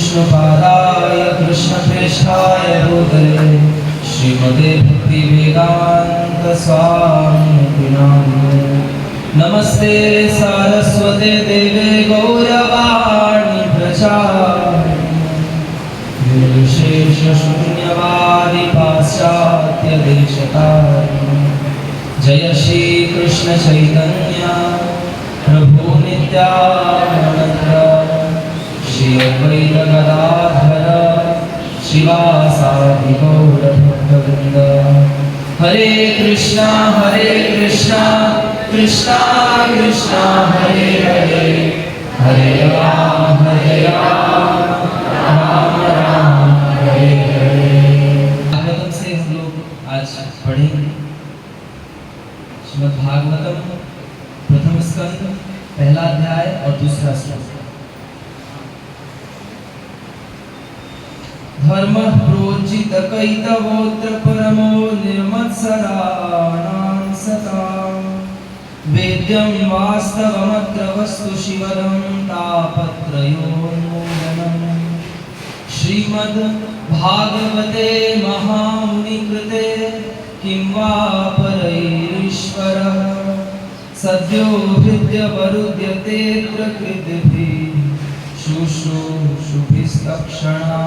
विष्णुपादाय कृष्णप्रेष्ठाय भूतले श्रीमते भक्तिवेदांत स्वामिनिति नामिने नमस्ते सारस्वते देवे गौरवाणी प्रचारिणे निर्विशेषशून्यवादी पाश्चात्यदेशतारिणे जय श्री कृष्ण चैतन्य प्रभु नित्यानंद श्री अद्वैत गदाधर शिवासादि गौर भक्तवृंद हरे कृष्णा कृष्णा कृष्णा हरे हरे हरे राम राम राम हरे हरे। भागवतम से हम लोग आज पढ़ेंगे श्रीमद् भागवतम प्रथम स्कंद पहला अध्याय और दूसरा श्लोक। धर्म प्रोचित कैतवोत्र परमो निर्मत्सराणां सतां वेद्यं वास्तवमत्र वस्तु शिवरं तापत्रयोन्मूलनम् श्रीमद् भागवते महामुनि कृते किं वा परैरीश्वरः सद्यो हृद्यवरुध्यतेऽत्र कृतिभिः शुश्रूषुभिस्तक्षणा।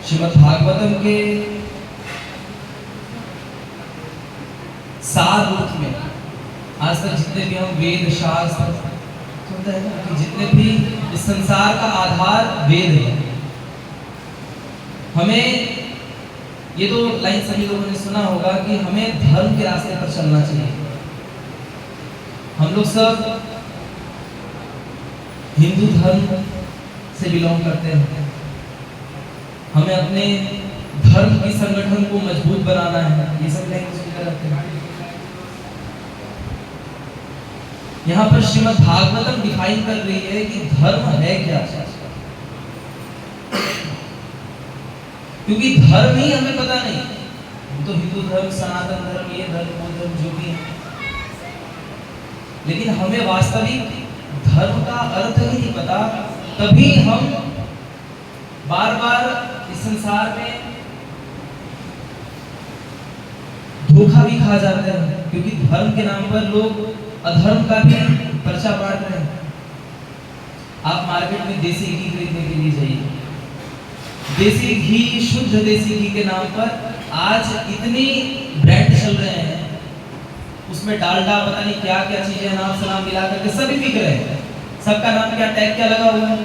श्रीमद् भागवतम के सार रूप में आज तक जितने भी हम वेद शास्त्र सुनते हैं ना कि जितने भी इस संसार का आधार वेद है, हमें ये तो लाइन सभी लोगों ने सुना होगा कि हमें धर्म के रास्ते पर चलना चाहिए। हम लोग सब हिंदू धर्म से बिलोंग करते हैं, हमें अपने धर्म की संगठन को मजबूत बनाना है, ये सब लाइन सुनते रहते हैं। यहाँ पर श्रीमद् भागवतम डिफाइन कर रही है कि धर्म है क्या, क्योंकि धर्म ही हमें पता नहीं। तो हिंदू धर्म, सनातन धर्म, ये धर्म, वो धर्म जो भी है, लेकिन हमें वास्तविक धर्म का अर्थ ही नहीं पता, तभी हम बार बार इस संसार में धोखा भी खा जाते हैं, क्योंकि धर्म के नाम पर लोग अधर्म का भी पर्चा बांट रहे हैं। आप मार्केट में देसी घी खरीदने के लिए जाइए, देसी घी, शुद्ध देसी घी के नाम पर आज इतनी ब्रांड चल रहे हैं, उसमें डालडा पता नहीं क्या क्या चीजें नाम सलाम मिला करके सभी बिक रहे हैं। सबका नाम क्या, टैग क्या लगा हुआ है?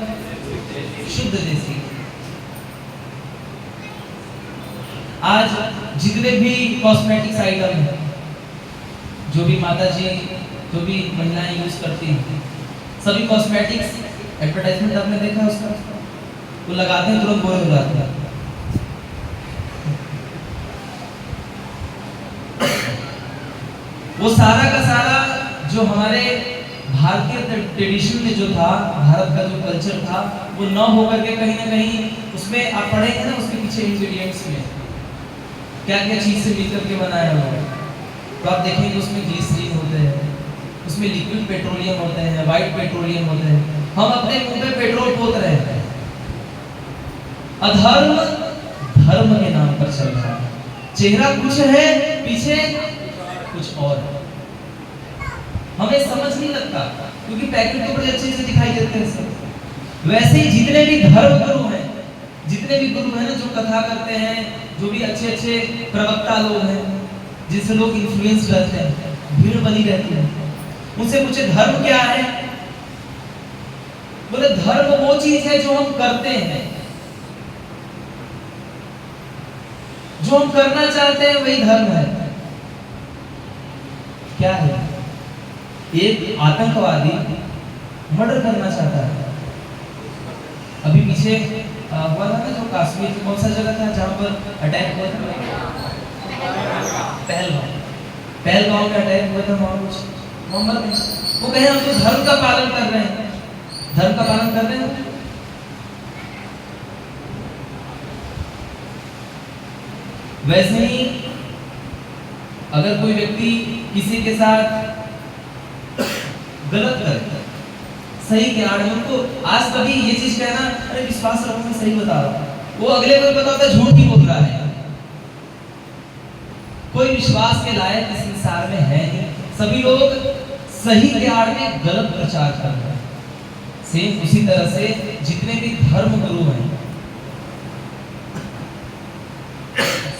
शुद्ध देसी। आज जितने भी कॉस्मेटिक्स आइटम हैं, जो भी माता जी, जो भी महिलाएं यूज करती हैं, सभी कॉस्मेटिक्स एडवर्टाइजमेंट आपने देखा है उसका, वो लगाते हैं तुरंत गोरे हो जाते हैं। वो सारा का सारा जो हमारे भारतीय ट्रेडिशन में जो था, भारत का जो कल्चर था, वो न होकर के कहीं ना कहीं उसमें आप पढ़ेंगे ना, उसके पीछे इंग्रेडिएंट्स में क्या क्या चीज से मिलकर के बनाया हुआ है, तो आप देखेंगे उसमें ग्लिसरीन होते हैं, उसमें लिक्विड पेट्रोलियम होते हैं, व्हाइट पेट्रोलियम होते हैं। हम अपने मुंह पे पेट्रोल पोत रहे हैं। अधर्म धर्म के नाम पर चल रहा है, चेहरा कुछ है, पीछे कुछ और। हमें समझ नहीं लगता, क्योंकि पैकेट तो बड़े अच्छे से दिखाई देते हैं सब। वैसे ही जितने भी धर्म गुरु हैं, जितने भी गुरु हैं ना, जो कथा करते हैं, जो भी अच्छे अच्छे प्रवक्ता लोग हैं, जिनसे लोग इन्फ्लुएंस रहते हैं, भीड़ बनी रहती है, उनसे पूछे धर्म क्या है? बोले धर्म वो चीज है जो हम करते हैं, जो हम करना चाहते हैं वही धर्म है। क्या है? एक आतंकवादी मर्डर करना चाहता है। अभी पीछे हुआ था ना, जो कश्मीर में कौन सा जगह था जहां पर अटैक हुआ था? पहलगांव में अटैक हुआ था मोहम्मद ने। वो कहे हम तो धर्म का पालन कर रहे हैं, धर्म का पालन कर रहे हैं। वैसे ही अगर कोई व्यक्ति किसी के साथ गलत करे, सही के आड़ में उनको आज कभी ये चीज कहना, अरे विश्वास रखो मैं सही बता रहा हूँ, वो अगले को बताता है झूठ ही बोल रहा है। कोई विश्वास के लायक इस संसार में है नहीं, सभी लोग सही के आड़ में गलत प्रचार कर रहे हैं। सेम उसी तरह से जितने भी धर्म गुरु हैं,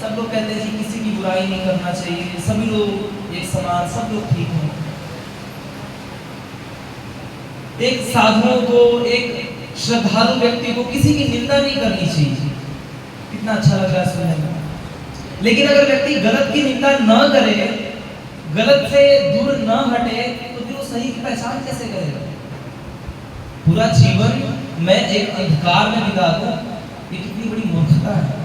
सब लोग कहते हैं कि किसी की बुराई नहीं करना चाहिए, सभी लोग एक समान, सब लोग ठीक हैं। एक साधुओं को, एक श्रद्धालु व्यक्ति को किसी की निंदा नहीं करनी चाहिए। कितना अच्छा लग रहा है सुनने में। लेकिन अगर व्यक्ति गलत की निंदा न करे, गलत से दूर न हटे, तो फिर वो सही की पहचान कैसे करेगा? पूरा जीवन मैं एक अंधकार में बिता दूं, ये कितनी बड़ी मूर्खता है।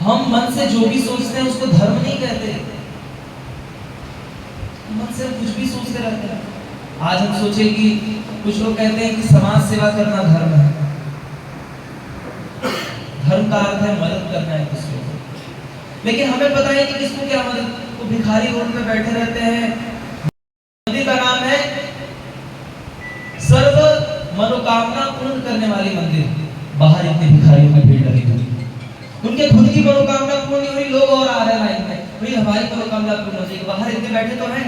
हम मन से जो भी सोचते हैं उसको धर्म नहीं कहते, मन से कुछ भी सोचते रहते हैं। आज हम सोचे कि कुछ लोग कहते हैं कि समाज सेवा करना धर्म है। धर्म का अर्थ है मदद करना है दूसरे को, लेकिन हमें पता है कि किसको क्या मदद। तो भिखारी रोड पे बैठे रहते हैं, मंदिर का नाम है सर्व मनोकामना पूर्ण करने वाली मंदिर। बाहर इतने भिखारियों की भीड़ लगी हुई, उनके खुद की मनोकामना पूर्ण नहीं हुई, लोग और आ रहे हैं लाइन में, भाई हमारी मनोकामना पूर्ण हो जाएगी। बाहर इतने बैठे तो हैं।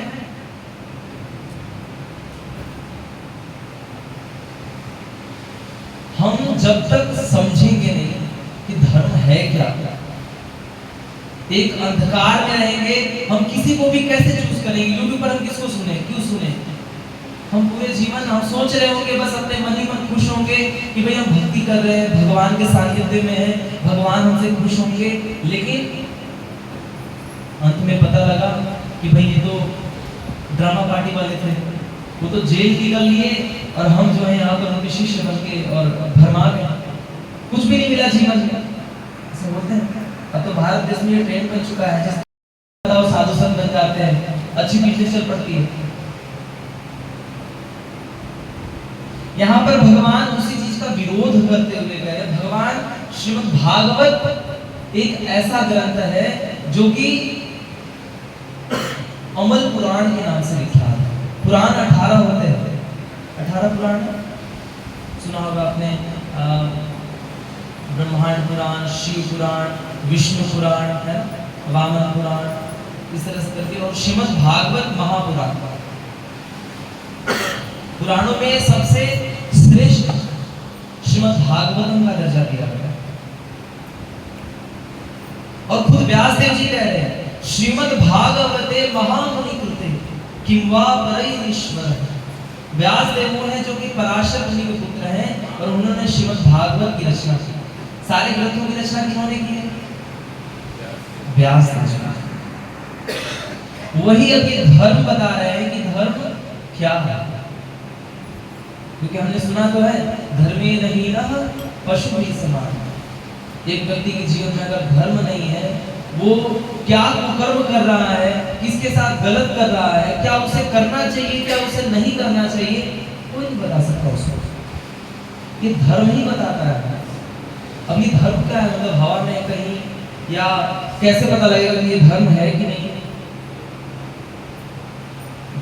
हम जब तक समझेंगे नहीं कि धर्म है क्या, एक अंधकार में रहेंगे। हम किसी को भी कैसे चूज करेंगे? यूट्यूब पर हम किसको सुने, क्यों सुने? हम पूरे जीवन हम सोच रहे होंगे, बस अपने मन ही मन खुश होंगे कि भाई हम भक्ति कर रहे हैं, भगवान के सानिध्य में है, भगवान हमसे खुश होंगे। लेकिन अंत में पता लगा कि भाई ये तो ड्रामा पार्टी वाले थे, वो तो जेल निकल लिए और हम जो है यहाँ पर उनके शिष्य बन के और भरमा गए, कुछ भी नहीं मिला जीवन में। ऐसे बोलते हैं। अब तो भारत देश में ये ट्रेंड बन चुका है, जिस साधु संत बन जाते हैं, अच्छी बिजनेस चल पड़ती है। यहाँ पर भगवान उसी चीज का विरोध करते हुए गए। भगवान श्रीमद् भागवत एक ऐसा ग्रंथ है जो कि अमल पुराण के नाम से लिखा है। पुराण 18 होते हैं, 18 पुराण सुना होगा आपने। ब्रह्मांड पुराण, शिव पुराण, विष्णु पुराण है, वामन पुराण, इस तरह से करके, और श्रीमद् भागवत महापुराण। पुराणों में सबसे श्रेष्ठ श्रीमद् भागवतम का दर्जा दिया गया। और खुद व्यासदेव जी कह रहे हैं, श्रीमद् भागवते महामुनि कृते किंवा परईश्वर। व्यासदेव वो हैं जो कि पराशर मुनि के पुत्र हैं और उन्होंने श्रीमद् भागवत की रचना की। सारे ग्रंथों की रचना किन्होंने की है? व्यासदेव जी। वही अब ये धर्म बता रहे हैं कि धर्म क्या है। क्योंकि हमने सुना तो है, धर्मे नहीं रह पशु भी समान। एक व्यक्ति के जीवन में अगर धर्म नहीं है, वो क्या कर्म कर रहा है, किसके साथ गलत कर रहा है, क्या उसे करना चाहिए, क्या उसे नहीं करना चाहिए, कोई नहीं बता सकता उसको। ये धर्म ही बताता है। अब ये धर्म क्या है? मतलब हवा में कहीं, या कैसे पता लगेगा कि ये धर्म है कि नहीं?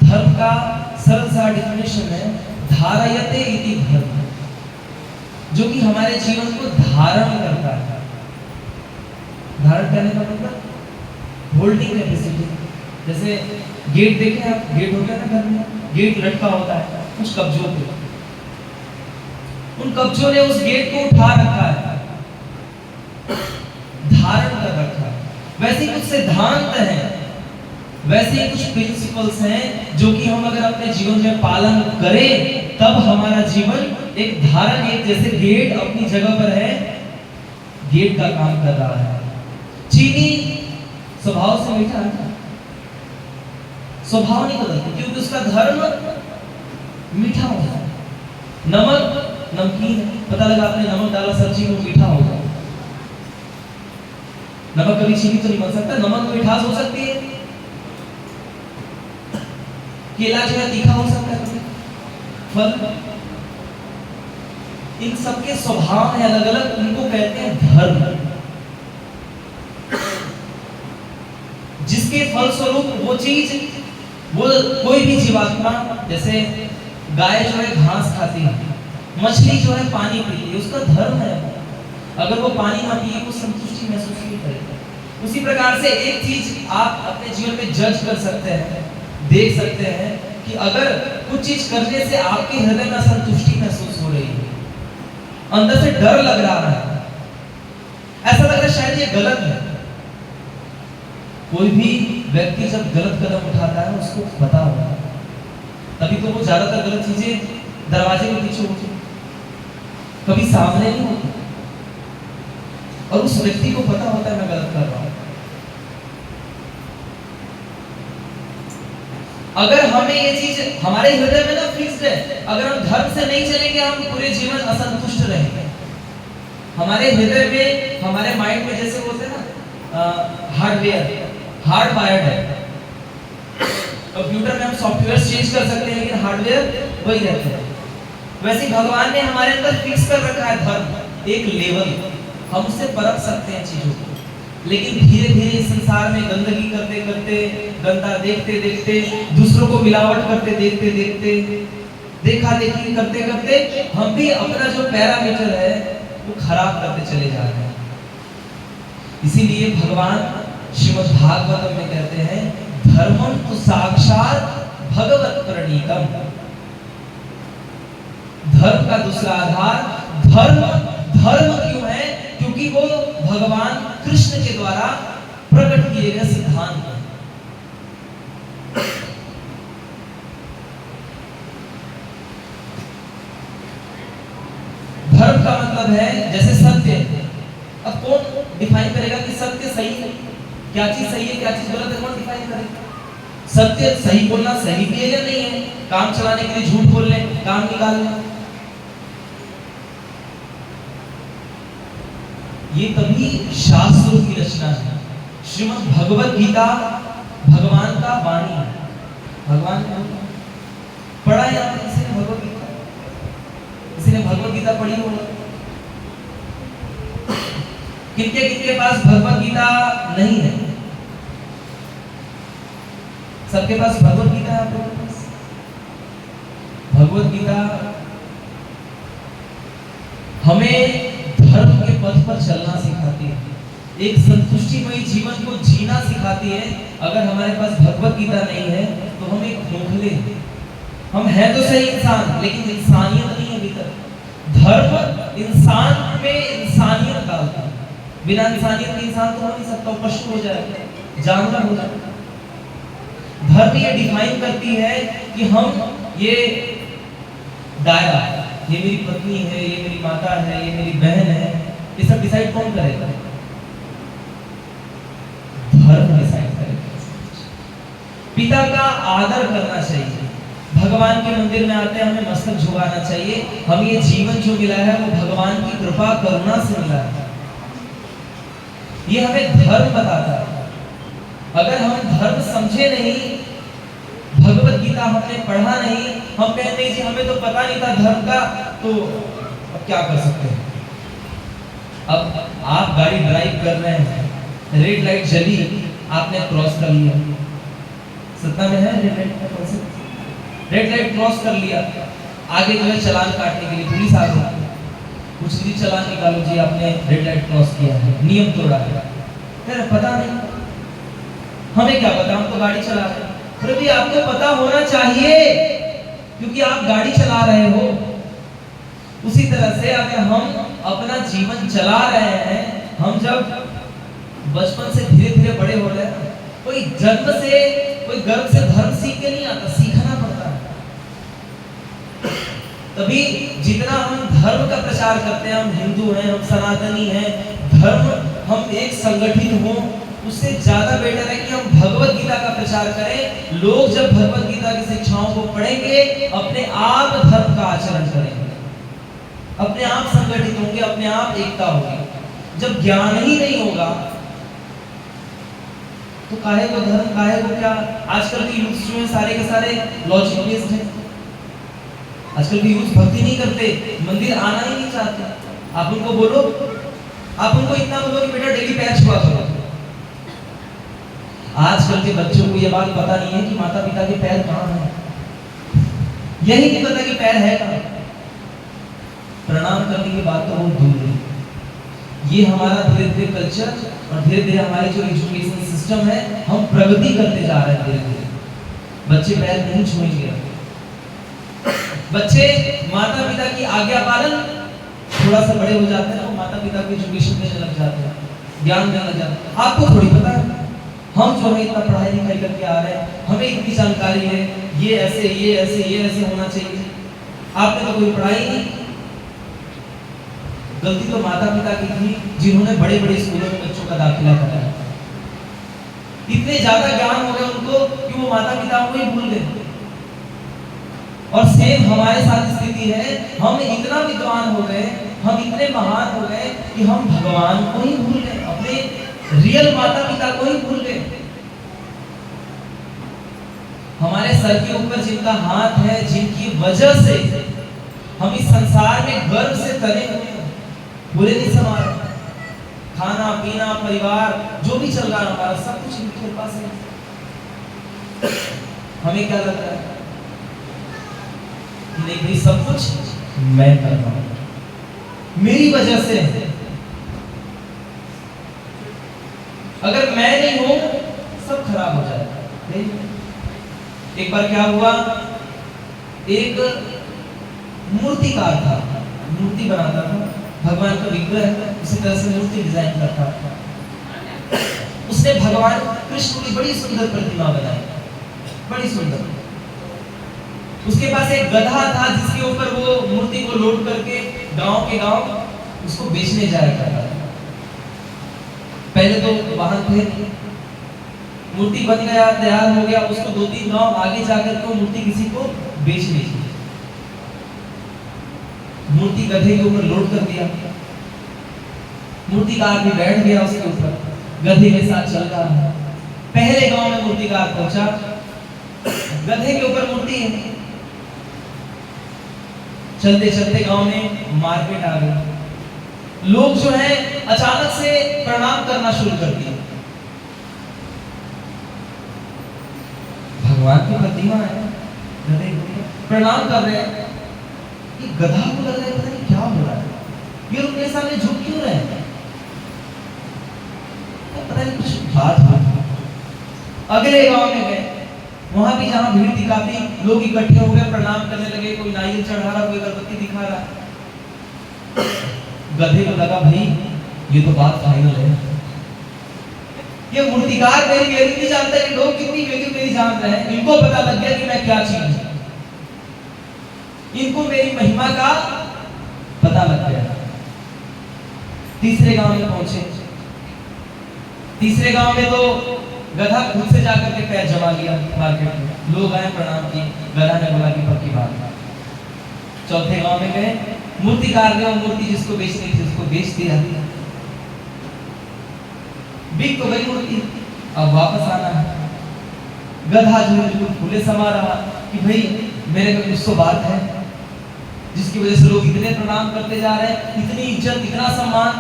धर्म का सरल सा डेफिनेशन है, धारयते इति धर्म, जो कि हमारे जीवन को धारण करता है। धारण करने का मतलब होल्डिंग कैपेसिटी। जैसे गेट देखे आप, गेट होता है ना घर में, गेट लटका होता है कुछ कब्जों पे, उन कब्जों ने उस गेट को उठा रखा है, धारण कर रखा है। वैसे कुछ सिद्धांत हैं, वैसे कुछ प्रिंसिपल्स हैं जो कि हम अगर अपने जीवन में पालन करें, तब हमारा जीवन एक धारण, एक जैसे गेट अपनी जगह पर है, गेट का काम कर रहा है। चीनी स्वभाव से मीठा है, स्वभाव नहीं बदलती क्योंकि उसका धर्म मीठा होता है। नमक नमकीन है, पता लगा आपने नमक डाला सब्जी में, मीठा होगा। नमक कभी चीनी तो नहीं बन सकता, नमक में मिठास हो सकती है। केला जो है तीखा हो सकता है, फल, इन सबके स्वभाव है अलग अलग, उनको कहते हैं धर्म। जिसके फल स्वरूप वो चीज वो कोई भी जीवात्मा, जैसे गाय जो है घास खाती है, मछली जो है पानी पीती है, उसका धर्म है। अगर वो पानी ना पिए वो संतुष्टि महसूस नहीं करेगा। उसी प्रकार से एक चीज आप अपने जीवन में जज कर सकते हैं, देख सकते हैं कि अगर कुछ चीज करने से आपके हृदय में असंतुष्टि महसूस हो रही है, अंदर से डर लग रहा है, ऐसा लग रहा है शायद ये गलत है। कोई भी व्यक्ति जब गलत कदम उठाता है उसको पता होता है, तभी तो वो ज्यादातर गलत चीजें दरवाजे के पीछे होती है, कभी सामने नहीं होती, और उस व्यक्ति को पता होता है मैं गलत कर रहा हूं। अगर हमें ये चीज हमारे हृदय में ना फिक्स्ड है, अगर हम धर्म से नहीं चलेंगे हम पूरे जीवन असंतुष्ट रहेंगे। हमारे हृदय में, हमारे माइंड में जैसे होते हैं ना हार्डवेयर, हार्ड वायर्ड है। कंप्यूटर में हम सॉफ्टवेयर चेंज कर सकते हैं लेकिन हार्डवेयर वही रहता है। वैसे भगवान ने हमारे अंदर फिक्स कर रखा है धर्म, एक लेवल, हम उससे परख सकते हैं चीजों को। लेकिन धीरे धीरे इस संसार में गंदगी करते करते, गंदा देखते देखते, दूसरों को मिलावट करते देखते देखते, देखा देखी करते करते हम भी अपना जो पैरामीटर है वो खराब करते चले जा रहे हैं। इसीलिए भगवान श्रीमद् भागवतम में कहते हैं धर्मम तो साक्षात भगवत प्रणीतम। धर्म का दूसरा आधार धर्म, धर्म क्यों है? क्योंकि वो भगवान कृष्ण के द्वारा प्रकट किए गए सिद्धांत है। धर्म का मतलब है जैसे सत्य। अब कौन डिफाइन करेगा कि सत्य सही है, क्या चीज सही है क्या चीज गलत है, कौन डिफाइन करेगा? सत्य सही बोलना सही भी है या नहीं है? काम चलाने के लिए झूठ बोल ले, काम निकाल ले, ये तभी शास्त्रों की रचना है। श्रीमद् भगवत गीता भगवान का वाणी है। भगवान ने पढ़ा है आपने किसी ने भगवत गीता? किसी ने भगवत गीता पढ़ी होगी? किनके पास भगवत गीता नहीं है? सबके पास भगवत गीता है। आप लोगों के पास भगवत गीता हमें धर्म के पथ पर चलना सिखाती है, एक संतुष्टिमयी जीवन को जीना सिखाती है। अगर हमारे पास भगवत गीता नहीं है तो हम एक खोखले, हम हैं तो सही इंसान लेकिन इंसानियत नहीं है भीतर। धर्म इंसान में इंसानियत डालता है, बिना इंसानियत के इंसान तो हो नहीं सकता, पशु हो जाएगा, जानवर हो जाएगा। धर्म ये डिफाइन करती है कि हम ये दायरा, ये मेरी पत्नी है, ये मेरी माता है, ये मेरी बहन है, ये सब डिसाइड कौन करेगा? धर्म डिसाइड करेगा। पिता का आदर करना चाहिए, भगवान के मंदिर में आते हैं हमें मस्तक झुकाना चाहिए। हम ये जीवन जो मिला है वो भगवान की कृपा करुणा से मिला है, ये हमें धर्म बताता है। अगर हम धर्म समझे नहीं, भगवत गीता हमने पढ़ा नहीं, हम कहते हैं जी हमें तो पता नहीं था धर्म का, तो अब क्या कर सकते हैं? अब आप गाड़ी ड्राइव कर रहे हैं, रेड लाइट जली, आपने क्रॉस कर लिया, सत्ता में है रेड लाइट क्रॉस कर लिया, आगे जो है चलान काटने के लिए पुलिस आ गई, कुछ भी चलान निकालो जी आपने रेड लाइट क्रॉस किया है, नियम तोड़ा है। फिर पता नहीं, हमें क्या पता, हम तो गाड़ी चला रहे हैं। फिर भी आपको पता होना चाहिए क्योंकि आप गाड़ी चला रहे हो। उसी तरह से अगर हम अपना जीवन चला रहे हैं, हम जब बचपन से धीरे धीरे बड़े हो रहे हैं, कोई जन्म से, कोई गर्भ से धर्म सीख के नहीं आता, सीखना पड़ता है। तभी जितना हम धर्म का प्रचार करते हैं, हम हिंदू हैं, हम सनातनी हैं, धर्म हम एक संगठित हों, उससे ज्यादा बेटर है कि हम भगवत गीता का प्रचार करें। लोग जब भगवत गीता की शिक्षाओं को पढ़ेंगे, अपने आप धर्म का आचरण करेंगे, अपने आप संगठित होंगे, अपने आप एकता होगी। जब ज्ञान ही नहीं होगा तो काहे को धर्म, काहे को क्या? आजकल के यूथ जो है सारे के सारे लॉजिक बेस्ड हैं। आजकल के यूथ भक्ति नहीं करते, मंदिर आना ही नहीं चाहते। आप उनको बोलो, आप उनको इतना बोलो कि बेटा डेली पैर छुआ करो, आजकल के बच्चों को ये बात पता नहीं है कि माता पिता के पैर कहाँ हैं, यही नहीं पता कि पैर है कहाँ। प्रणाम करने की बात तो बहुत दूर है। ये हमारा धीरे धीरे कल्चर और धीरे धीरे हमारे जो एजुकेशन सिस्टम है, हम प्रगति करते जा रहे हैं धीरे धीरे। बच्चे पैर नहीं छूएंगे, बच्चे माता पिता की आज्ञा पालन, थोड़ा सा बड़े हो जाते हैं तो माता पिता को एजुकेशन देने लग जाते हैं, ज्ञान देने लग जाते हैं। आपको थोड़ी पता है, हम जो है इतना पढ़ाई लिखाई करके आ रहे हैं, हमें इतनी जानकारी है, ये ऐसे ये ऐसे ये ऐसे होना चाहिए। आपने तो कोई पढ़ाई नहीं। गलती तो माता पिता की थी जिन्होंने बड़े बड़े स्कूलों में बच्चों का दाखिला कराया। इतने ज्यादा ज्ञान हो गए उनको कि वो माता पिता को ही भूल गए। और सेम हमारे साथ स्थिति है, हम इतना विद्वान हो गए, हम इतने महान हो गए कि हम भगवान को ही भूल गए, अपने रियल माता पिता को ही भूल गए। हमारे सर के ऊपर जिनका हाथ है, जिनकी वजह से हम इस संसार में गर्व से तरे हुए हैं, बुरे नहीं समा रहे। खाना पीना परिवार जो भी चल रहा है हमारा, सब कुछ इनके कृपा से। हमें क्या लगता है कि नहीं भाई, सब कुछ मैं कर रहा हूं, मेरी वजह से। अगर मैं नहीं हूं सब खराब हो जाएगा। एक बार क्या हुआ, एक मूर्तिकार था, मूर्ति बनाता था, भगवान का विग्रह उसी तरह से मूर्ति डिजाइन करता था। उसने भगवान कृष्ण की बड़ी सुंदर प्रतिमा बनाई, बड़ी सुंदर। उसके पास एक गधा था जिसके ऊपर वो मूर्ति को लोड करके गांव के गांव उसको बेचने जाया करता था। पहले तो वाहन थे, मूर्ति बन गया, तैयार हो गया, उसको 2-3 गांव आगे जाकर के मूर्ति किसी को बेचनी थी। मूर्ति गधे के ऊपर लोड कर दिया, मूर्तिकार भी बैठ गया उसके ऊपर, गधे के साथ चल रहा है। पहले गांव में मूर्तिकार पहुंचा, गधे के ऊपर मूर्ति है। चलते चलते गांव में मार्केट आ गई, लोग जो है अचानक से प्रणाम करना शुरू कर दिया। भगवान की प्रतिमा है, गधे प्रणाम कर रहे हैं। ये गधा को लग रहा है पता नहीं क्या हो रहा है, ये उनके सामने झुक क्यों रहे हैं, पता नहीं कुछ बात हो। अगले गांव में गए, वहां भी जहां भीड़ थी, काफी लोग इकट्ठे हो गए, प्रणाम करने लगे, कोई नारियल चढ़ा रहा, कोई अगरबत्ती दिखा रहा। गधे को लगा भाई ये तो बात फाइनल है, ये मूर्तिकार मेरी वैल्यू नहीं जानता, ये लोग कितनी वैल्यू मेरी जान रहे हैं, इनको पता लग गया कि मैं क्या चीज हूं, इनको मेरी महिमा का पता लग गया। तीसरे गांव में पहुंचे, तीसरे गांव में तो गधा खुद से जाकर के पैर जमा लिया मार्केट में, लोग आए प्रणाम किए, गधा ने बोला कि पक्की बात। चौथे गांव में गए, मूर्तिकार ने मूर्ति जिसको बेचनी थी उसको बेच दिया, बिक तो गई मूर्ति, अब वापस आना है। गधा जो है फूले समा रहा कि भाई मेरे को कुछ तो बात है जिसकी वजह से लोग इतने प्रणाम करते जा रहे हैं, इतनी इज्जत, इतना सम्मान।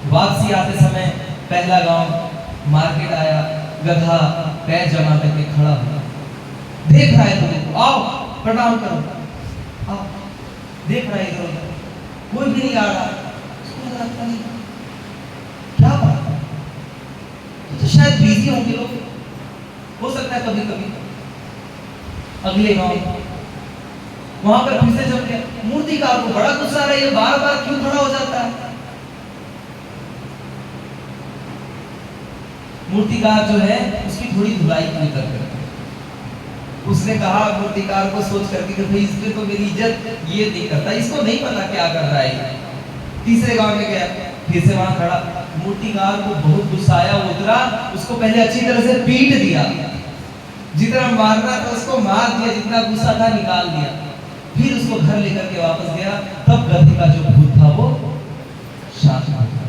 वापसी आते समय पहला गांव मार्केट आया, गधा पैर जमा करके खड़ा हुआ, देख रहा है तुमको, आओ प्रणाम करो, आओ। देख रहा है इधर उधर, कोई भी नहीं आ रहा, उसको लगता नहीं क्या बात है, तो शायद बिजी होंगे लोग, हो सकता है कभी कभी। अगले गांव वहां पर फिर से जब गया, मूर्तिकार को बड़ा गुस्सा आ रहा है, ये बार बार क्यों खड़ा हो जाता है। मूर्तिकार जो है उसकी थोड़ी धुलाई की करके उसने कहा मूर्तिकार को सोच करके कि भाई इसने तो मेरी इज्जत ये नहीं करता, इसको नहीं पता क्या कर रहा है। तीसरे गांव में गया, फिर से वहां खड़ा, मूर्तिकार को बहुत गुस्सा आया, उतरा, उसको पहले अच्छी तरह से पीट दिया, जितना मारना था उसको मार दिया, जितना गुस्सा था निकाल दिया, फिर उसको घर लेकर के वापस गया। तब गधे का जो भूत था वो शांत हो गया।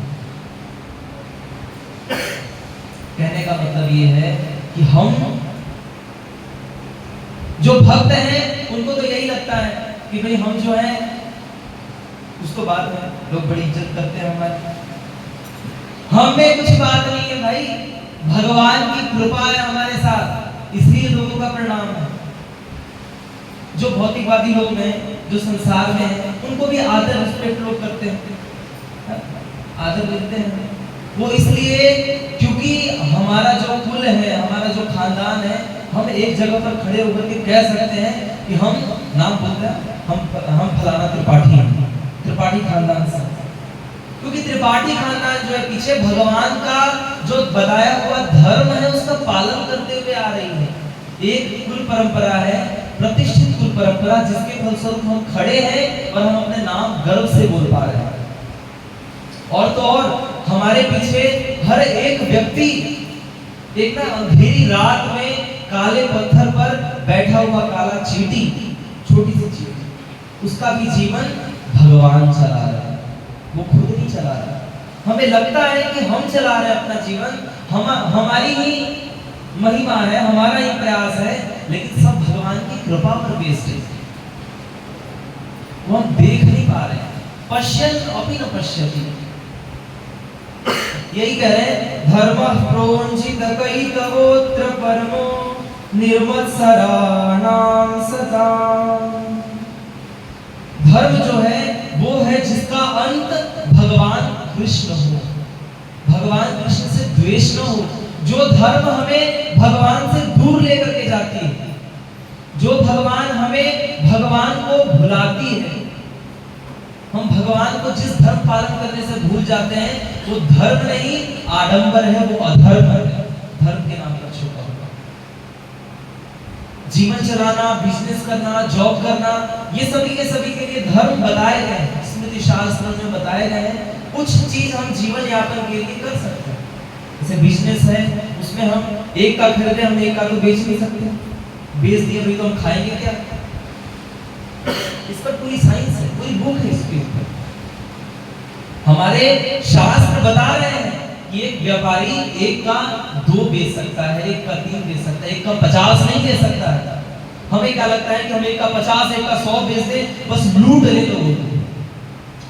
कहने का मतलब ये है कि हम जो भक्त हैं उनको तो यही लगता है कि भाई हम जो हैं उसको बाद में लोग बड़ी इज्जत करते हैं हमारी, हम में कुछ बात नहीं है भाई, भगवान की कृपा है हमारे साथ, इसलिए लोगों का परिणाम है। जो भौतिकवादी लोग हैं, जो संसार में हैं, उनको भी आदर रिस्पेक्ट लोग करते हैं, आदर देते हैं। वो इसलिए क्योंकि हमारा जो कुल है, हमारा जो खानदान है, हम एक जगह पर खड़े होकर के कह सकते हैं कि हम नाम बोलते हैं, हम फलाना त्रिपाठी हैं, त्रिपाठी खानदान से। क्योंकि त्रिपाठी खानदान जो है पीछे भगवान का जो बताया हुआ धर्म है उसका पालन करते हुए आ रही है। एक कुल परंपरा है, प्रतिष्ठित कुल परंपरा, जिसके फलस्वरूप हम खड़े हैं और हम अपने नाम गर्व से बोल पा रहे हैं। और तो और हमारे पीछे हर एक व्यक्ति एक ना अंधेरी रात में काले पत्थर पर बैठा हुआ काला चींटी, छोटी सी चींटी, उसका भी जीवन भगवान चला रहा है, वो खुद नहीं चला रहा। हमें लगता है कि हम चला रहे हैं अपना जीवन, हमारी ही महिमा है, हमारा ही प्रयास है, लेकिन सब भगवान की कृपा पर बेस्ड है। वो हम देख नहीं पा रहे हैं। पश्यन् अपि न पश्यति, यही कह रहे हैं, धर्म प्रोंजित कैतवोत्र परमो निर्मत्सराणां सताम्। धर्म जो है वो है जिसका अंत भगवान कृष्ण हो, भगवान कृष्ण से द्वेष न हो। जो धर्म हमें भगवान से दूर लेकर के जाती है, जो भगवान हमें भगवान को भुलाती है, हम भगवान को जिस धर्म पालन करने से भूल जाते हैं, वो धर्म नहीं आडंबर है, वो अधर्म है। धर्म के नाम पर छुपा हुआ जीवन चलाना, बिजनेस करना, जॉब करना, ये सभी के सभी के लिए धर्म बताए गए हैं, स्मृति शास्त्र में बताए गए हैं। कुछ चीज हम जीवन यापन के लिए कर सकते हैं, जैसे बिजनेस है, उसमें हम एक का खरीदे, हम एक का तो बेच नहीं सकते, बेच दिया भाई तो हम खाएंगे क्या? इस पर पूरी साइंस है, पूरी बुक है इसके ऊपर। हमारे शास्त्र बता रहे हैं कि एक व्यापारी एक का 2 बेच सकता है, एक का 3 बेच सकता है, एक का 50 नहीं बेच सकता है। हमें क्या लगता है कि हम एक का 50, एक का 100 बेच दें, बस लूट ले लोगों को।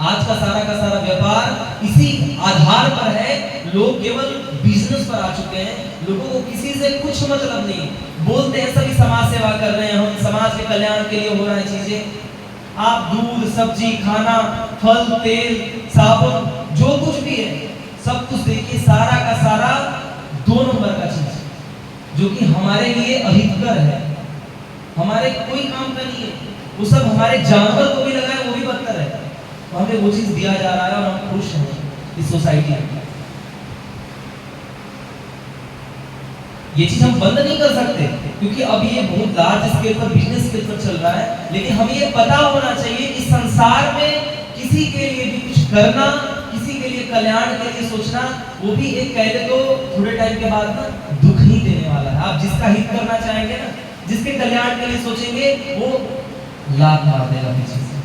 आज का सारा व्यापार इसी आधार पर है, लोग केवल बिजनेस पर आ चुके हैं, लोगों को किसी से कुछ मतलब नहीं। बोलते हैं सभी समाज सेवा कर रहे हैं, हम समाज के कल्याण के लिए हो रहा है चीजें। आप दूध, सब्जी, खाना, फल, तेल, साबुन, जो कुछ भी है, सब कुछ देखिए, सारा का सारा 2 नंबर का चीज है, जो कि हमारे लिए अहितकर है, हमारे कोई काम का नहीं है। वो सब हमारे जानवर को भी लगाए, वो भी बदतर है, तो हमें वो चीज दिया जा रहा है और हम खुश हैं इस सोसाइटी में। ये चीज हम बंद नहीं कर सकते, क्योंकि अब ये बहुत लार्ज स्केल पर बिजनेस स्केल पर चल रहा है। लेकिन हमें ये पता होना चाहिए कि संसार में किसी के लिए भी कुछ करना, किसी के लिए कल्याण के लिए सोचना, वो भी एक कहले तो थोड़े टाइम के बाद ना दुख ही देने वाला है। आप जिसका हित करना चाहेंगे ना, जिसके कल्याण के लिए सोचेंगे, वो लात मार देगा पीछे से,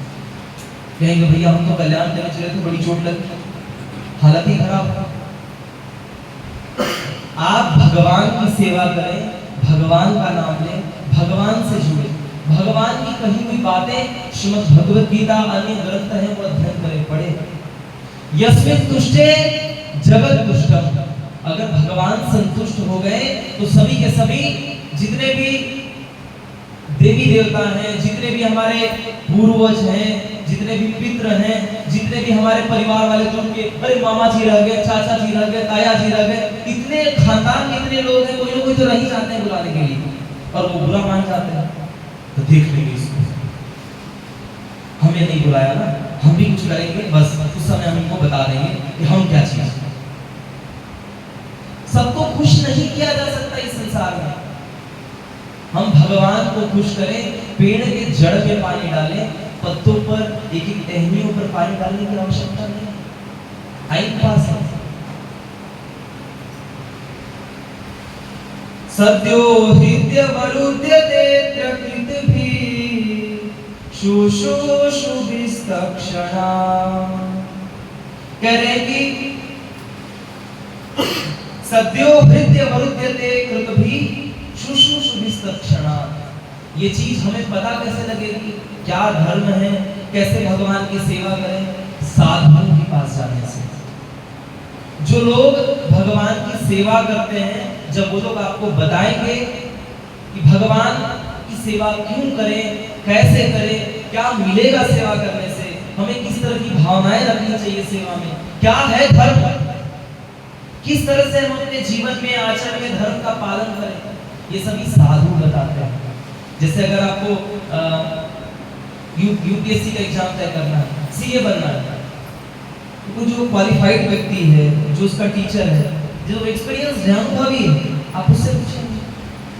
कहेंगे भैया हम तो कल्याण करने चले थे, बड़ी चोट लगी, हालत ही खराब। आप भगवान की सेवा करें, भगवान का नाम लें, भगवान से जुड़े, भगवान की कही हुई बातें, श्रीमद् भगवत गीता, अन्य ग्रंथ हैं, वो अध्ययन करें, पढ़े। यस्मिन् तुष्टे जगत तुष्टम, अगर भगवान संतुष्ट हो गए तो सभी के सभी जितने भी देवी देवता हैं, जितने भी हमारे पूर्वज हैं, जितने भी पितृ हैं, जितने भी हमारे परिवार वाले जो उनके अरे मामा जी रह गए, चाचा जी रह गए, ताया जी रह गए, इतने खानदान के इतने लोग हैं, कोई ना कोई तो रह ही जाते हैं बुलाने के लिए, और वो बुरा मान जाते हैं। तो देख लेंगे इसको, हमें नहीं बुलाया ना, हम भी कुछ करेंगे, बस उस समय हम इनको बता देंगे कि हम क्या चीज हैं। सबको खुश नहीं किया जा सकता इस संसार में। हम भगवान को खुश करें, पेड़ के जड़ पे पानी डालें, पत्तों पर, एक एक टहनियों पर पानी डालने की आवश्यकता नहीं, आइन पास है। सद्यो हृदय वरुध्यते प्रकृतिभिः शुश्रूषुभिस्तक्षणा, कह रहे कि सद्यो हृदय वरुध्यते कृतभिः शुश्रूषुभिस्तक्षणा। ये चीज हमें पता कैसे लगेगी, क्या धर्म है, कैसे भगवान की सेवा करें? साधुओं के पास जाने से। जो लोग भगवान की सेवा करते हैं, जब वो लोग आपको बताएंगे कि भगवान की सेवा क्यों करें, कैसे करें, क्या मिलेगा सेवा करने से, हमें किस तरह की भावनाएं रखनी चाहिए सेवा में, क्या है धर्म, किस तरह से हम अपने जीवन में आचरण में धर्म का पालन करें, ये सभी साधु बताते हैं। जैसे अगर आपको यूपीएससी का एग्जाम तय करना है, सीए बनना है, तो जो क्वालिफाइड व्यक्ति है, जो उसका टीचर है, जो एक्सपीरियंस है, अनुभवी है, आप उससे पूछेंगे,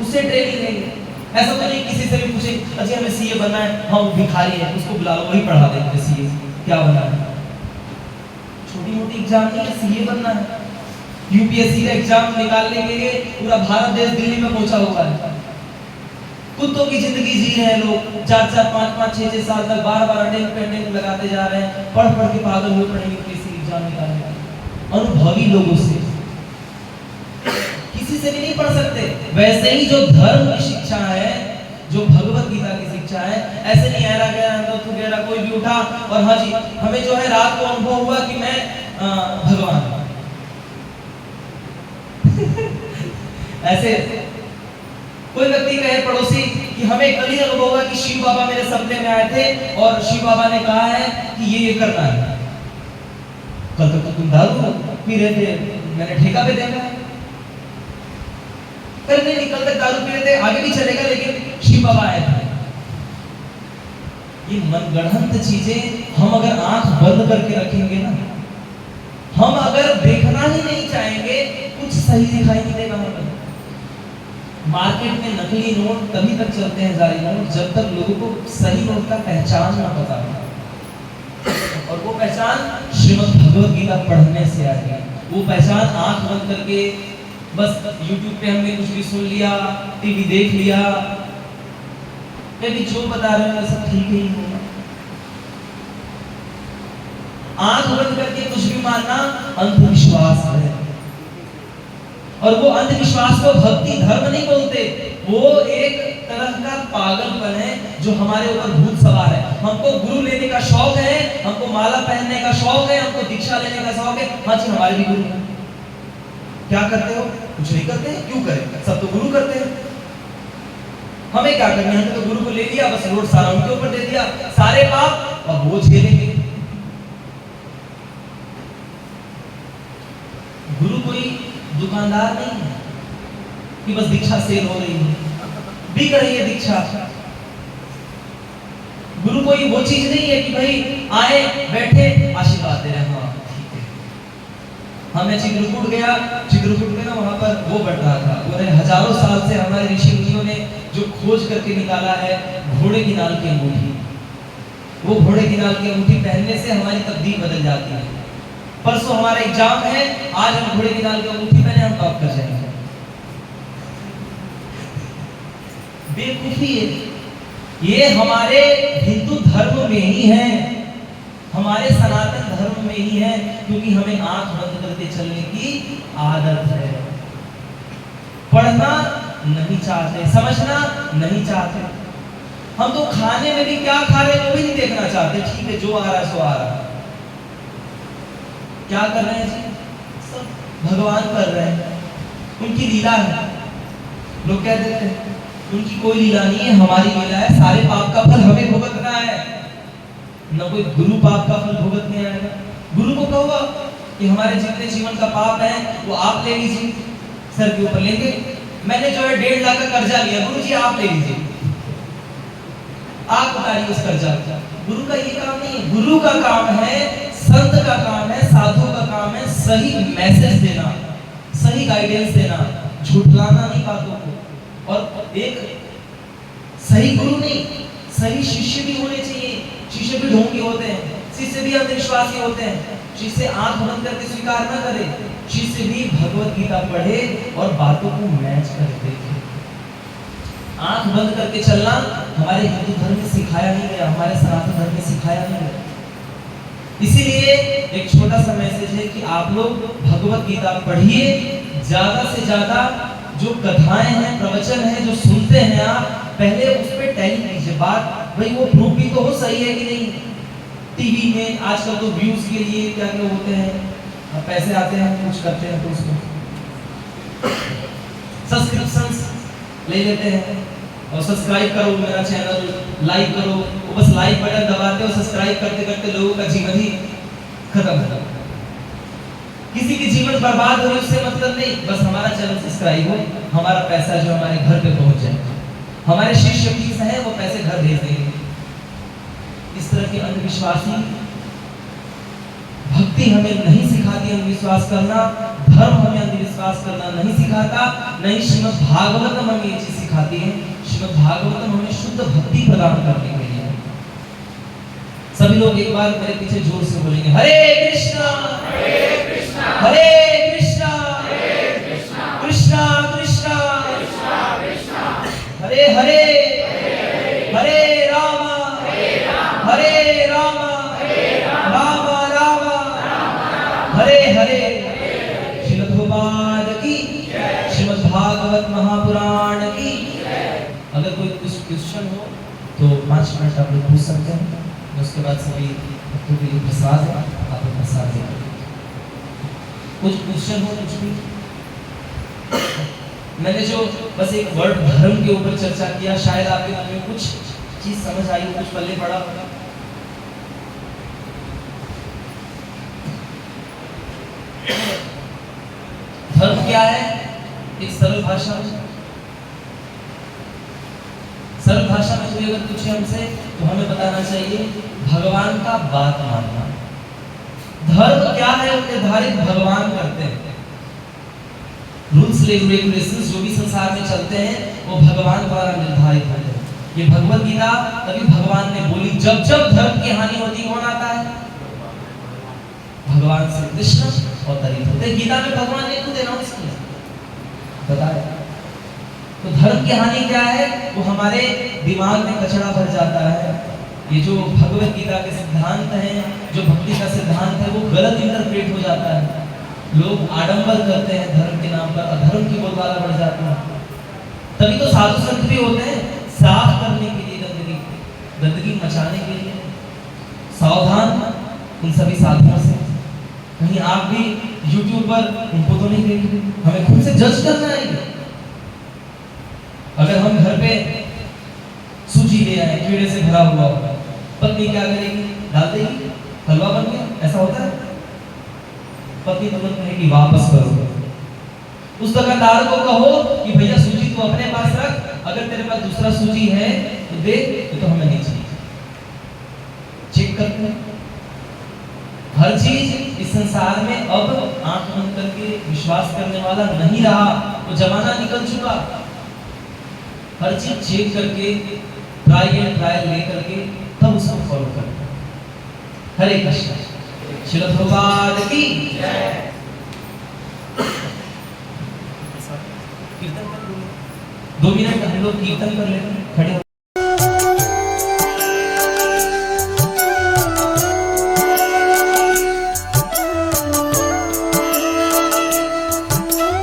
उससे ट्रेनिंग लेंगे। ऐसा तो नहीं किसी से भी पूछे, अच्छा हमें सीए बनना है, हम भिखारी है, उसको बुला लो, वही पढ़ा देंगे सीए क्या बनना है। छोटी मोटी एग्जाम नहीं है, सीए बनना है। यूपीएससी का एग्जाम निकालने के लिए पूरा भारत देश दिल्ली में पहुंचा हुआ है। कुत्तों की जिंदगी जी रहे हैं लोग, 4-4, 5-5, 6-6 साल तक बार-बार अटेम्प्ट लगाते जा रहे हैं, पढ़ के पागल हुए पड़े यूपीएससी एग्जाम निकालने। अनुभवी लोगों से, किसी से भी नहीं पढ़ सकते। वैसे ही जो धर्म की शिक्षा है, जो भगवत गीता की शिक्षा है, ऐसे नहीं ऐरा गया अंदर तो गया कोई भी उठा और हाँ जी हमें जो है रात को अनुभव हुआ कि मैं भगवान ऐसे कोई व्यक्ति कहे पड़ोसी कि हमें कल ही अनुभव हुआ कि शिव बाबा मेरे सपने में आए थे और शिव बाबा ने कहा है कि ये करना है। कल तक तो तुम दारू पी रहे थे, मैंने ठेका पे देखा। कल नहीं, कल तक दारू पी रहे थे, आगे भी चलेगा, लेकिन शिव बाबा आए थे। ये मनगढ़ंत चीजें हम अगर आंख बंद करके रखेंगे ना, हम अगर देखना ही नहीं चाहेंगे, कुछ सही दिखाई नहीं देगा हमें। मार्केट में नकली नोट तभी तक चलते हैं, जाली नोट, जब तक लोगों को सही नोट का पहचान ना पता हो। और वो पहचान श्रीमद् भगवत गीता पढ़ने से आती है। वो पहचान आंख बंद करके बस YouTube पे हमने कुछ भी सुन लिया, टीवी देख लिया, भी जो बता रहे हैं सब ठीक ही होगा। आंख बंद करके कुछ भी मानना अंधविश्वास है। और वो अंधविश्वास को भक्ति धर्म नहीं बोलते, वो एक तरह का पागलपन है जो हमारे ऊपर भूत सवार है। हमको गुरु लेने का शौक है, हमको माला पहनने का शौक है, हमको दीक्षा लेने का शौक है। हाँ जी हमारे भी गुरु हैं। क्या करते हो? कुछ नहीं करते, क्यों करें, सब तो गुरु करते हैं। हमें क्या करना है, हमने तो गुरु को ले लिया, बस लोड सारा उनके ऊपर दे दिया, सारे पाप और वो झेलेंगे। गुरु कोई दुकानदार नहीं है कि बस दीक्षा सेल हो रही है, बिक रही है दीक्षा। गुरु कोई वो चीज नहीं है कि भाई आए बैठे आशीर्वाद दे रहे हैं, हाँ ठीक है। हमें चित्रकूट गया, चित्रकूट में ना वहां पर वो बढ़ रहा था, वो हजारों साल से हमारे ऋषि मुनियों ने जो खोज करके निकाला है घोड़े की नाल की अंगूठी। वो घोड़े की नाल की अंगूठी पहनने से हमारी तकदीर बदल जाती है। परसों हमारा एग्जाम है, आज हम घोड़े की नाल की अंगूठी पहने, हम टॉप कर जाएंगे। बेवकूफी है ये, हमारे हिंदू धर्म में ही है, हमारे सनातन धर्म में ही है, क्योंकि हमें आंख बंद करके चलने की आदत है। पढ़ना नहीं चाहते, समझना नहीं चाहते। हम तो खाने में भी क्या खा रहे हैं वो भी नहीं देखना चाहते। ठीक है जो आ रहा है सो आ रहा है। क्या कर रहे हैं जी? सब भगवान कर रहे हैं, उनकी लीला है। लोग कह देते हैं उनकी कोई लीला नहीं है, हमारी लीला है। सारे पाप का फल हमें भुगतना है, न कोई गुरु पाप का फल भुगतने आएगा। गुरु को कहोगा कि हमारे जितने जीवन का पाप है वो आप ले लीजिए, सर के ऊपर लेंगे। मैंने जो है 1.5 लाख का कर्जा लिया, गुरु जी आप ले लीजिए, आप उतारिए उस कर्जा। गुरु का ये काम नहीं है। गुरु का काम है, संत का काम है, साधु का काम है सही मैसेज देना, सही गाइडेंस देना, झुठलाना नहीं बातों को। और एक सही गुरु नहीं, सही शिष्य भी होने चाहिए। शिष्य भी ढोंगी होते हैं, शिष्य भी अंधविश्वासी होते हैं। शिष्य आंख बंद करके स्वीकार न करे, शिष्य भी भगवत गीता पढ़े और बातों को मैच कर देखे। आंख बंद करके चलना हमारे हिंदू धर्म में सिखाया नहीं गया, हमारे सनातन धर्म में सिखाया नहीं गया। इसीलिए एक छोटा सा मैसेज है कि आप लोग भगवत गीता पढ़िए, ज्यादा से ज्यादा जो कथाएं हैं, प्रवचन हैं, जो सुनते हैं आप पहले उस पर टैली कीजिए बात, भाई वो प्रूफ भी तो हो सही है कि नहीं। टीवी में आजकल तो व्यूज के लिए क्या क्या होते हैं, अब पैसे आते हैं कुछ करते हैं तो उसको सब्सक्रिप्शंस ले लेते हैं और सब्सक्राइब करो मेरा चैनल, लाइक करो, वो बस लाइक बटन दबाते हो, सब्सक्राइब करते करते लोगों का जीवन ही खत्म हो जाता है। किसी की जीवन बर्बाद हो उससे मतलब नहीं, बस हमारा चैनल सब्सक्राइब हो, हमारा पैसा जो हमारे घर पे पहुंच जाए, हमारे शिष्य फीस है वो पैसे घर भेज देंगे। इस तरह के अंधविश्वासी भक्ति हमें नहीं सिखाती अंधविश्वास करना, धर्म हमें अंधविश्वास करना नहीं सिखाता, नहीं श्रीमद् भागवतम हमें ये चीज सिखाती है। श्रीमद् भागवतम हमें शुद्ध भक्ति प्रदान करने के लिए। सभी लोग एक बार मेरे पीछे जोर से बोलेंगे हरे कृष्णा हरे कृष्णा हरे कृष्णा कृष्णा कृष्णा हरे हरे हरे राम हरे राम राम राम हरे हरे। श्रीमद् भगवद की श्रीमद् भागवत महापुराण की। अगर कोई कुछ क्वेश्चन हो तो 5 मिनट आप लोग पूछ सकते हैं, उसके बाद सभी भक्तों के लिए प्रसाद है, आप लोग प्रसाद देंगे। कुछ क्वेश्चन हो कुछ भी। मैंने जो बस एक वर्ड धर्म के ऊपर चर्चा किया, शायद आपके मन में कुछ चीज समझ आई, कुछ पल्ले पड़ा होगा। धर्म क्या है? एक सरल भाषा में, सरल भाषा में कोई अगर पूछे हमसे तो हमें बताना चाहिए भगवान का बात मानना। धर्म क्या है? निर्धारित भगवान करते हैं। रूल्स रेगुलेशंस जो भी संसार में चलते हैं वो भगवान द्वारा निर्धारित होते हैं। ये भगवत गीता तभी भगवान ने बोली। जब जब धर्म की हानि होती कौन आता है? भगवान श्री कृष्ण अवतरित होते। गीता में भगवान ने खुद अनाउंस किया, बताया। तो धर्म की हानि क्या है? वो हमारे दिमाग में कचरा भर जाता है। ये जो भगवत गीता के सिद्धांत हैं, जो भक्ति का सिद्धांत है, वो गलत इंटरप्रेट हो जाता है। लोग आडंबर करते हैं धर्म के नाम पर, अधर्म की बोलबाला बढ़ जाती है। तभी तो साधु संत भी होते हैं साफ करने के लिए, गंदगी मचाने के लिए। सावधान उन सभी साधुओं से। कहीं आप भी YouTube पर उनको तो नहीं देख रहे, हमें खुद से जज करना है। अगर हम घर पे सूजी ले आए कीड़े से भरा हुआ, पत्नी क्या करेगी? डाल देगी, हलवा बन गया। ऐसा होता है? पत्नी तुरंत कहेगी वापस करो। उस दुकानदार को कहो कि भैया सूजी तू अपने पास रख, अगर तेरे पास दूसरा सूजी है तो दे, तो हमें नहीं चाहिए। चेक करते हैं हर चीज इस संसार में। अब आंख बंद करके विश्वास करने वाला नहीं रहा, वो जमाना निकल चुका। हर चीज चेक करके, ट्रायल ले करके तब उसको फॉलो करते हैं। हरे कृष्ण। श्रीमद् भगवद की जय। कीर्तन कर 2 मिनट हम लोग कीर्तन कर लेते हैं, खड़े